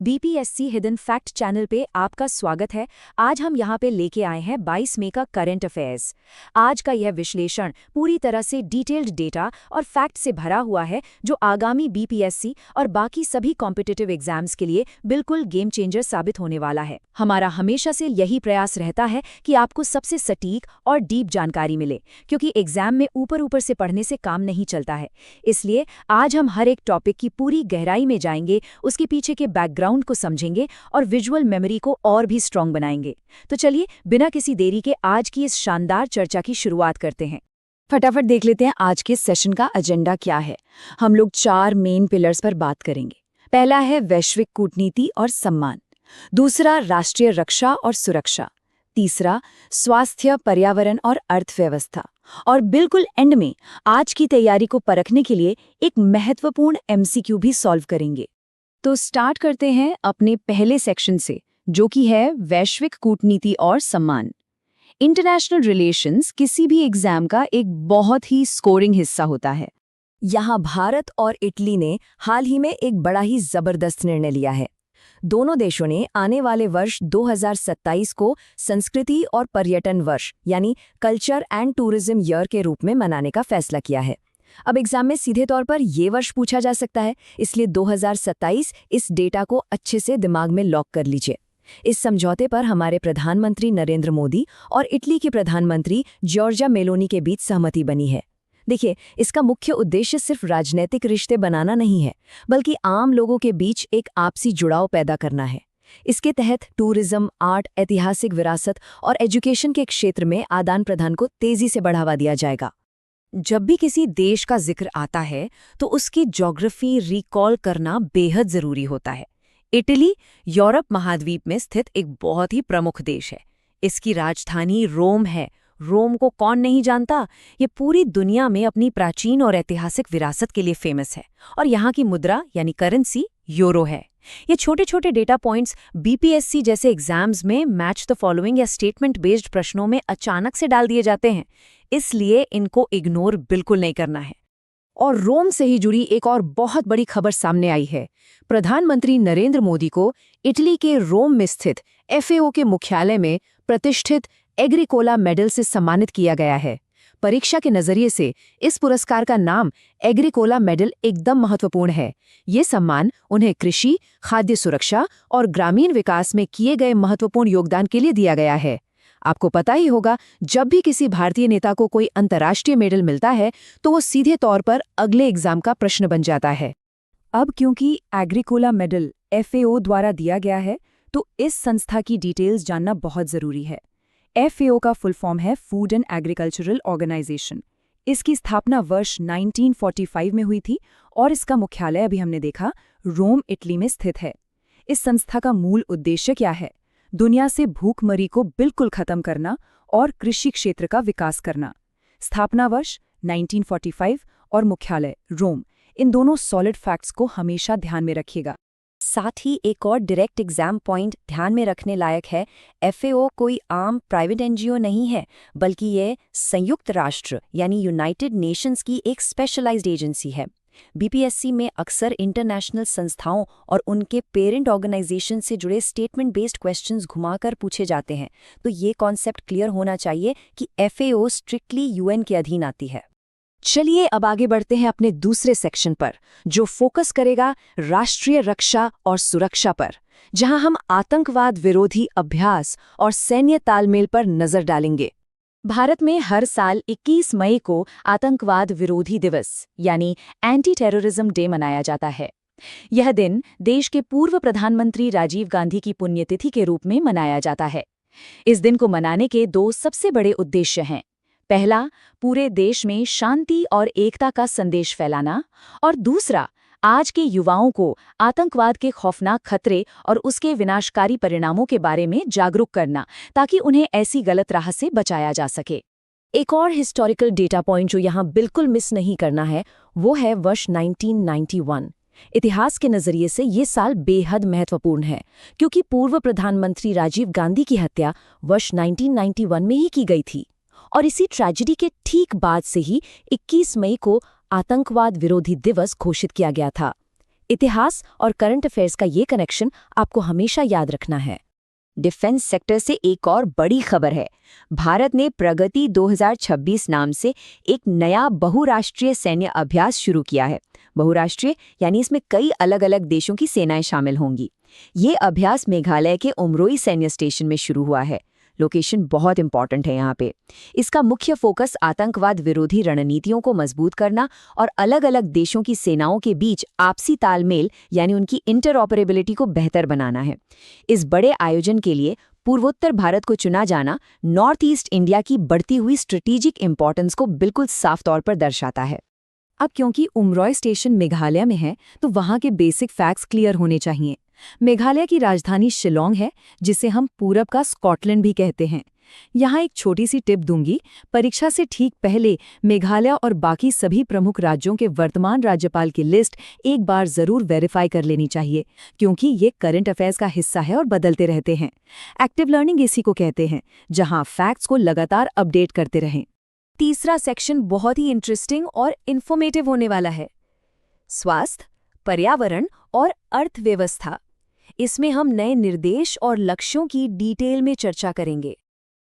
BPSC hidden fact channel पे आपका स्वागत है। आज हम यहाँ पे लेके आए हैं 22 मई का करंट अफेयर्स। आज का यह विश्लेषण पूरी तरह से डिटेल्ड डेटा और फैक्ट से भरा हुआ है, जो आगामी बीपीएससी और बाकी सभी कॉम्पिटिटिव एग्जाम्स के लिए बिल्कुल गेम चेंजर साबित होने वाला है। हमारा हमेशा से यही प्रयास रहता है कि आपको सबसे सटीक और डीप जानकारी मिले, क्योंकि एग्जाम में ऊपर ऊपर से पढ़ने से काम नहीं चलता है। इसलिए आज हम हर एक टॉपिक की पूरी गहराई में जाएंगे, उसके पीछे के बैकग्राउंड को समझेंगे और विजुअल मेमोरी को और भी स्ट्रॉन्ग बनाएंगे। तो चलिए बिना किसी देरी के आज की इस शानदार चर्चा की शुरुआत करते हैं। फटाफट देख लेते हैं आज के सेशन का एजेंडा क्या है। हम लोग 4 मेन पिलर्स पर बात करेंगे। पहला है वैश्विक कूटनीति और सम्मान, दूसरा राष्ट्रीय रक्षा और सुरक्षा, तीसरा स्वास्थ्य, पर्यावरण और अर्थव्यवस्था, और बिल्कुल एंड में आज की तैयारी को परखने के लिए एक महत्वपूर्ण एमसीक्यू भी सॉल्व करेंगे। तो स्टार्ट करते हैं अपने पहले सेक्शन से, जो कि है वैश्विक कूटनीति और सम्मान। इंटरनेशनल रिलेशंस किसी भी एग्जाम का एक बहुत ही स्कोरिंग हिस्सा होता है। यहाँ भारत और इटली ने हाल ही में एक बड़ा ही जबरदस्त निर्णय लिया है। दोनों देशों ने आने वाले वर्ष 2027 को संस्कृति और पर्यटन वर्ष यानी कल्चर एंड टूरिज्म ईयर के रूप में मनाने का फैसला किया है। अब एग्जाम में सीधे तौर पर ये वर्ष पूछा जा सकता है, इसलिए 2027 इस डेटा को अच्छे से दिमाग में लॉक कर लीजिए। इस समझौते पर हमारे प्रधानमंत्री नरेंद्र मोदी और इटली के प्रधानमंत्री जॉर्जिया मेलोनी के बीच सहमति बनी है। देखिए, इसका मुख्य उद्देश्य सिर्फ राजनीतिक रिश्ते बनाना नहीं है, बल्कि आम लोगों के बीच एक आपसी जुड़ाव पैदा करना है। इसके तहत टूरिज्म, आर्ट, ऐतिहासिक विरासत और एजुकेशन के क्षेत्र में आदान प्रदान को तेजी से बढ़ावा दिया जाएगा। जब भी किसी देश का जिक्र आता है तो उसकी ज्योग्राफी रिकॉल करना बेहद जरूरी होता है। इटली यूरोप महाद्वीप में स्थित एक बहुत ही प्रमुख देश है। इसकी राजधानी रोम है। रोम को कौन नहीं जानता? ये पूरी दुनिया में अपनी प्राचीन और ऐतिहासिक विरासत के लिए फेमस है, और यहाँ की मुद्रा यानी करेंसी यूरो है। ये छोटे छोटे डेटा पॉइंट्स बीपीएससी जैसे एग्जाम्स में मैच द फॉलोइंग या स्टेटमेंट बेस्ड प्रश्नों में अचानक से डाल दिए जाते हैं, इसलिए इनको इग्नोर बिल्कुल नहीं करना है। और रोम से ही जुड़ी एक और बहुत बड़ी खबर सामने आई है। प्रधानमंत्री नरेंद्र मोदी को इटली के रोम में स्थित एफएओ के मुख्यालय में प्रतिष्ठित एग्रीकोला मेडल से सम्मानित किया गया है। परीक्षा के नजरिए से इस पुरस्कार का नाम एग्रीकोला मेडल एकदम महत्वपूर्ण है। ये सम्मान उन्हें कृषि, खाद्य सुरक्षा और ग्रामीण विकास में किए गए महत्वपूर्ण योगदान के लिए दिया गया है। आपको पता ही होगा, जब भी किसी भारतीय नेता को कोई अंतर्राष्ट्रीय मेडल मिलता है तो वो सीधे तौर पर अगले एग्जाम का प्रश्न बन जाता है। अब क्योंकि एग्रीकोला मेडल एफएओ द्वारा दिया गया है, तो इस संस्था की डिटेल्स जानना बहुत जरूरी है। एफएओ का फुल फॉर्म है फूड एंड एग्रीकल्चरल ऑर्गेनाइजेशन। इसकी स्थापना वर्ष 1945 में हुई थी और इसका मुख्यालय अभी हमने देखा रोम, इटली में स्थित है। इस संस्था का मूल उद्देश्य क्या है? दुनिया से भूखमरी को बिल्कुल खत्म करना और कृषि क्षेत्र का विकास करना। स्थापना वर्ष 1945 और मुख्यालय रोम, इन दोनों सॉलिड फैक्ट्स को हमेशा ध्यान में रखिएगा। साथ ही एक और डायरेक्ट एग्जाम पॉइंट ध्यान में रखने लायक है, एफएओ कोई आम प्राइवेट एनजीओ नहीं है, बल्कि ये संयुक्त राष्ट्र यानी यूनाइटेड नेशंस की एक स्पेशलाइज्ड एजेंसी है। बीपीएससी में अक्सर इंटरनेशनल संस्थाओं और उनके पेरेंट ऑर्गेनाइजेशन से जुड़े स्टेटमेंट बेस्ड क्वेश्चंस घुमाकर पूछे जाते हैं, तो ये कॉन्सेप्ट क्लियर होना चाहिए कि एफएओ स्ट्रिक्टली यूएन के अधीन आती है। चलिए अब आगे बढ़ते हैं अपने दूसरे सेक्शन पर, जो फोकस करेगा राष्ट्रीय रक्षा और सुरक्षा पर, जहां हम आतंकवाद विरोधी अभ्यास और सैन्य तालमेल पर नजर डालेंगे। भारत में हर साल 21 मई को आतंकवाद विरोधी दिवस यानी एंटी टेररिज्म डे मनाया जाता है। यह दिन देश के पूर्व प्रधानमंत्री राजीव गांधी की पुण्यतिथि के रूप में मनाया जाता है। इस दिन को मनाने के 2 सबसे बड़े उद्देश्य हैं। पहला, पूरे देश में शांति और एकता का संदेश फैलाना, और दूसरा, आज के युवाओं को आतंकवाद के खौफनाक खतरे और उसके विनाशकारी परिणामों के बारे में जागरूक करना, ताकि उन्हें ऐसी गलत राह से बचाया जा सके। एक और हिस्टोरिकल डेटा पॉइंट जो यहाँ बिल्कुल मिस नहीं करना है, वो है वर्ष 1991। इतिहास के नजरिए से ये साल बेहद महत्वपूर्ण है, क्योंकि पूर्व प्रधानमंत्री राजीव गांधी की हत्या वर्ष 1991 में ही की गई थी, और इसी ट्रेजेडी के ठीक बाद से ही 21 मई को आतंकवाद विरोधी दिवस घोषित किया गया था। इतिहास और करंट अफेयर्स का ये कनेक्शन आपको हमेशा याद रखना है। डिफेंस सेक्टर से एक और बड़ी खबर है। भारत ने प्रगति 2026 नाम से एक नया बहुराष्ट्रीय सैन्य अभ्यास शुरू किया है। बहुराष्ट्रीय यानी इसमें कई अलग अलग देशों की सेनाएं शामिल होंगी। ये अभ्यास मेघालय के उमरोई सैन्य स्टेशन में शुरू हुआ है। लोकेशन बहुत इंपॉर्टेंट है यहाँ पे। इसका मुख्य फोकस आतंकवाद विरोधी रणनीतियों को मजबूत करना और अलग अलग देशों की सेनाओं के बीच आपसी तालमेल यानी उनकी इंटरऑपरेबिलिटी को बेहतर बनाना है। इस बड़े आयोजन के लिए पूर्वोत्तर भारत को चुना जाना नॉर्थ ईस्ट इंडिया की बढ़ती हुई स्ट्रेटेजिक इंपॉर्टेंस को बिल्कुल साफ तौर पर दर्शाता है। अब क्योंकि उमरोई स्टेशन मेघालय में है तो वहाँ के बेसिक फैक्ट्स क्लियर होने चाहिए। मेघालय की राजधानी शिलोंग है, जिसे हम पूरब का स्कॉटलैंड भी कहते हैं। यहाँ एक छोटी सी टिप दूंगी, परीक्षा से ठीक पहले मेघालय और बाकी सभी प्रमुख राज्यों के वर्तमान राज्यपाल की लिस्ट एक बार जरूर वेरीफाई कर लेनी चाहिए, क्योंकि ये करंट अफेयर्स का हिस्सा है और बदलते रहते हैं। एक्टिव लर्निंग इसी को कहते हैं, जहाँ फैक्ट्स को लगातार अपडेट करते रहें। तीसरा सेक्शन बहुत ही इंटरेस्टिंग और इन्फॉर्मेटिव होने वाला है। स्वास्थ्य, पर्यावरण और अर्थव्यवस्था। इसमें हम नए निर्देश और लक्ष्यों की डिटेल में चर्चा करेंगे।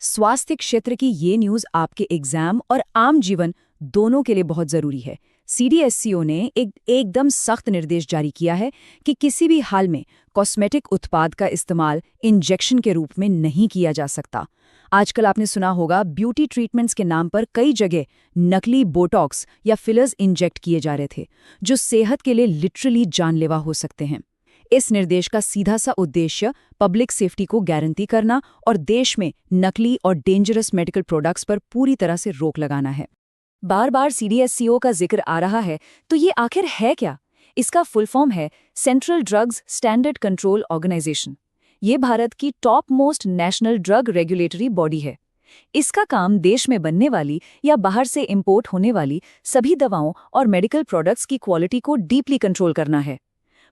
स्वास्थ्य क्षेत्र की ये न्यूज़ आपके एग्जाम और आम जीवन दोनों के लिए बहुत ज़रूरी है। CDSCO ने एकदम सख्त निर्देश जारी किया है कि किसी भी हाल में कॉस्मेटिक उत्पाद का इस्तेमाल इंजेक्शन के रूप में नहीं किया जा सकता। आजकल आपने सुना होगा ब्यूटी ट्रीटमेंट्स के नाम पर कई जगह नकली बोटॉक्स या फिलर्स इंजेक्ट किए जा रहे थे, जो सेहत के लिए लिटरली जानलेवा हो सकते हैं। इस निर्देश का सीधा सा उद्देश्य पब्लिक सेफ्टी को गारंटी करना और देश में नकली और डेंजरस मेडिकल प्रोडक्ट्स पर पूरी तरह से रोक लगाना है। बार बार CDSCO का जिक्र आ रहा है, तो ये आखिर है क्या? इसका फुल फॉर्म है central drugs standard control organisation. ये भारत की top most national drug regulatory body है। इसका काम देश में बनने वाली या बाहर से इंपोर्ट होने वाली सभी दवाओं और मेडिकल प्रोडक्ट्स की क्वालिटी को डीपली कंट्रोल करना है।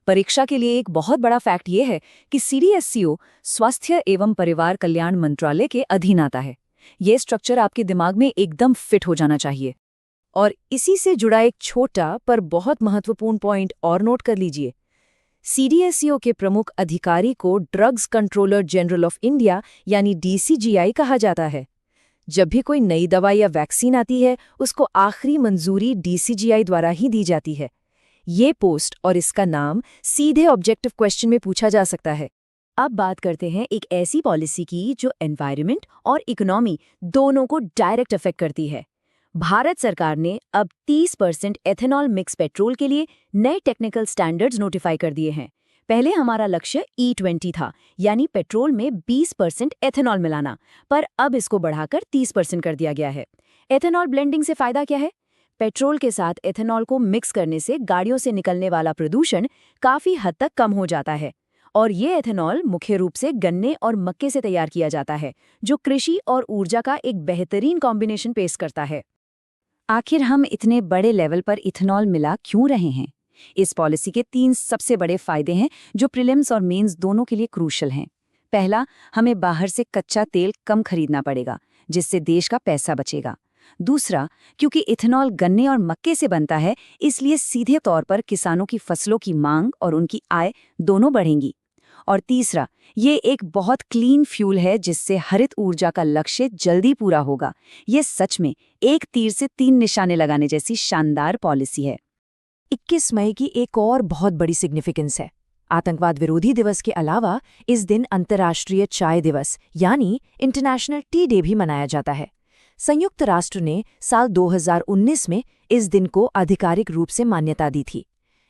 परीक्षा के लिए एक बहुत बड़ा फैक्ट ये है कि CDSCO स्वास्थ्य एवं परिवार कल्याण मंत्रालय के अधीन आता है। ये स्ट्रक्चर आपके दिमाग में एकदम फिट हो जाना चाहिए। और इसी से जुड़ा एक छोटा पर बहुत महत्वपूर्ण पॉइंट और नोट कर लीजिए। CDSCO के प्रमुख अधिकारी को drugs controller general of India यानी DCGI कहा जाता है। जब भी कोई नई दवा या वैक्सीन आती है, उसको आखिरी मंजूरी DCGI द्वारा ही दी जाती है। ये पोस्ट और इसका नाम सीधे ऑब्जेक्टिव क्वेश्चन में पूछा जा सकता है। अब बात करते हैं एक ऐसी पॉलिसी की जो एनवायरनमेंट और इकोनॉमी दोनों को डायरेक्ट अफेक्ट करती है। भारत सरकार ने अब 30% एथेनॉल मिक्स पेट्रोल के लिए नए टेक्निकल स्टैंडर्ड्स नोटिफाई कर दिए हैं। पहले हमारा लक्ष्य E20 था, यानी पेट्रोल में 20% एथेनॉल मिलाना, पर अब इसको बढ़ाकर 30% कर दिया गया है। एथेनॉल ब्लेंडिंग से फायदा क्या है? पेट्रोल के साथ एथेनॉल को मिक्स करने से गाड़ियों से निकलने वाला प्रदूषण काफी हद तक कम हो जाता है। और ये एथेनॉल मुख्य रूप से गन्ने और मक्के से तैयार किया जाता है, जो कृषि और ऊर्जा का एक बेहतरीन कॉम्बिनेशन पेश करता है। आखिर हम इतने बड़े लेवल पर इथेनॉल मिला क्यों रहे हैं? इस पॉलिसी के 3 सबसे बड़े फायदे हैं जो प्रीलिम्स और मेंस दोनों के लिए क्रूशल हैं। पहला, हमें बाहर से कच्चा तेल कम खरीदना पड़ेगा, जिससे देश का पैसा बचेगा। दूसरा, क्योंकि इथेनॉल गन्ने और मक्के से बनता है, इसलिए सीधे तौर पर किसानों की फसलों की मांग और उनकी आय दोनों बढ़ेंगी। और तीसरा, ये एक बहुत क्लीन फ्यूल है, जिससे हरित ऊर्जा का लक्ष्य जल्दी पूरा होगा। ये सच में एक तीर से 3 निशाने लगाने जैसी शानदार पॉलिसी है। 21 मई की एक और बहुत बड़ी सिग्निफिकेंस है। आतंकवाद विरोधी दिवस के अलावा इस दिन अंतर्राष्ट्रीय चाय दिवस यानी इंटरनेशनल टी डे भी मनाया जाता है। संयुक्त राष्ट्र ने साल 2019 में इस दिन को आधिकारिक रूप से मान्यता दी थी।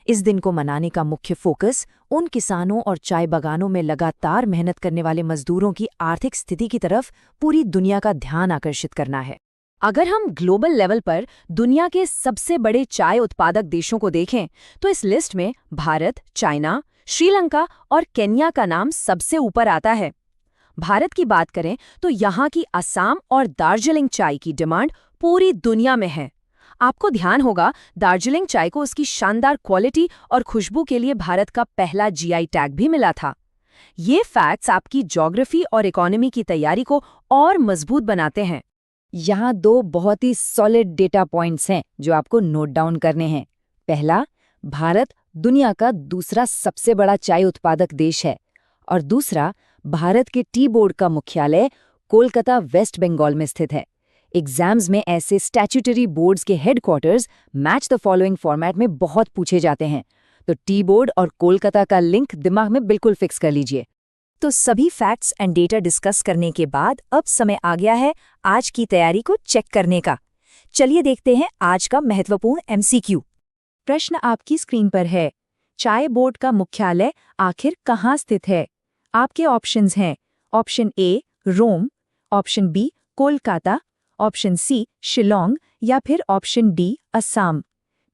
इस दिन को मनाने का मुख्य फोकस उन किसानों और चाय बागानों में लगातार मेहनत करने वाले मजदूरों की आर्थिक स्थिति की तरफ पूरी दुनिया का ध्यान आकर्षित करना है। अगर हम ग्लोबल लेवल पर दुनिया के सबसे बड़े चाय उत्पादक देशों को देखें, तो इस लिस्ट में भारत, चाइना, श्रीलंका और केन्या का नाम सबसे ऊपर आता है। भारत की बात करें तो यहाँ की असम और दार्जिलिंग चाय की डिमांड पूरी दुनिया में है। आपको ध्यान होगा, दार्जिलिंग चाय को उसकी शानदार क्वालिटी और खुशबू के लिए भारत का पहला GI टैग भी मिला था। ये फैक्ट्स आपकी ज्योग्राफी और इकोनॉमी की तैयारी को और मजबूत बनाते हैं। यहाँ 2 बहुत ही सॉलिड डेटा पॉइंट्स हैं जो आपको नोट डाउन करने हैं। पहला, भारत दुनिया का दूसरा सबसे बड़ा चाय उत्पादक देश है। और दूसरा, भारत के टी बोर्ड का मुख्यालय कोलकाता वेस्ट बंगाल में स्थित है। एग्जाम्स में ऐसे स्टैट्यूटरी बोर्ड्स के headquarters match the following format में बहुत पूछे जाते हैं, तो टी बोर्ड और कोलकाता का लिंक दिमाग में बिल्कुल फिक्स कर लीजिए। तो सभी फैक्ट्स एंड डेटा डिस्कस करने के बाद अब समय आ गया है आज की तैयारी को चेक करने का। चलिए देखते हैं आज का महत्वपूर्ण एमसीक्यू। प्रश्न आपकी स्क्रीन पर है। चाय बोर्ड का मुख्यालय आखिर कहाँ स्थित है? आपके ऑप्शंस हैं option A Rome, option B Kolkata, option C Shillong या फिर ऑप्शन डी असम।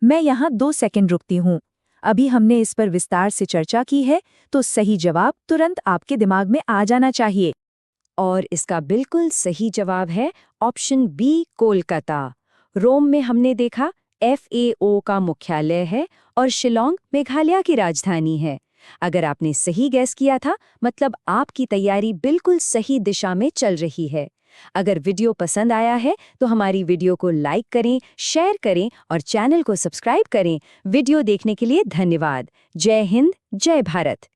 मैं यहाँ 2 सेकंड रुकती हूँ। अभी हमने इस पर विस्तार से चर्चा की है, तो सही जवाब तुरंत आपके दिमाग में आ जाना चाहिए। और इसका बिल्कुल सही जवाब है ऑप्शन बी कोलकाता। रोम में हमने देखा FAO का मुख्यालय है और शिलोंग मेघालय की राजधानी है। अगर आपने सही गैस किया था, मतलब आपकी तैयारी बिल्कुल सही दिशा में चल रही है। अगर वीडियो पसंद आया है तो हमारी वीडियो को लाइक करें, शेयर करें और चैनल को सब्सक्राइब करें। वीडियो देखने के लिए धन्यवाद। जय हिंद, जय भारत।